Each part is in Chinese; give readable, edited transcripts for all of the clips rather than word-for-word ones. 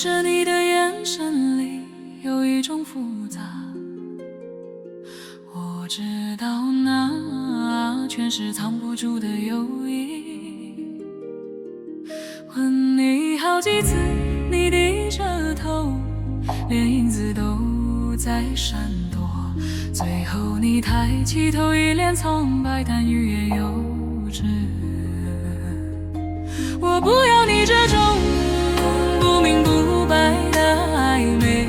着你的眼神里有一种复杂，我知道那全是藏不住的忧郁。问你好几次，你低着头，连影子都在闪躲，最后你抬起头，一脸苍白，但欲言又止。我不要你这种不明不白的暧昧，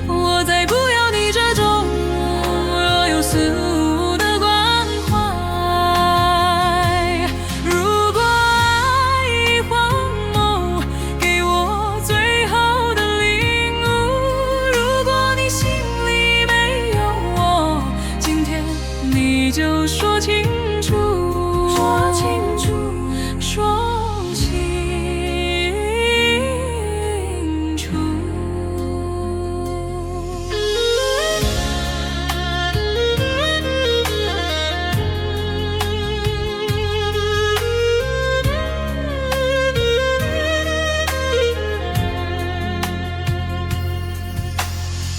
我再不要你这种若有似无的关怀。如果爱已荒谬，给我最后的领悟。如果你心里没有我，今天你就说清楚，说清楚，说清楚。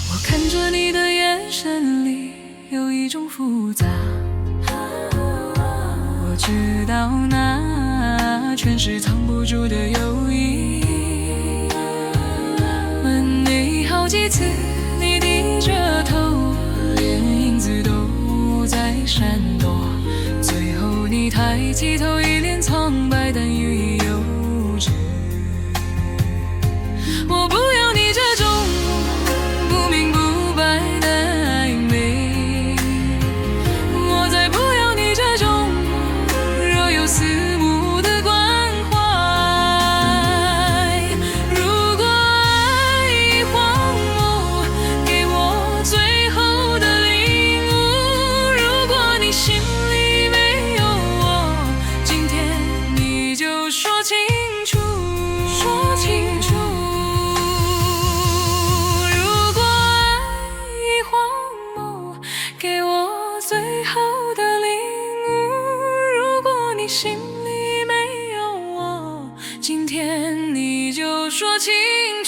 我看着你的眼神里有一种复杂，我知道那全是藏不住的忧郁。问你好几次，你低着头，连影子都在闪躲，最后你抬起头，一脸苍白，但欲言又止。我不要你这种不明不白的暧昧，我再不要你这种若有似无的关怀。如果爱已荒谬，给我最后的领悟。如果你心里没有我，今天你就说清楚，说清楚。如果爱已荒谬，给我最后的领悟。如果你心里没有我，今天你就说清楚。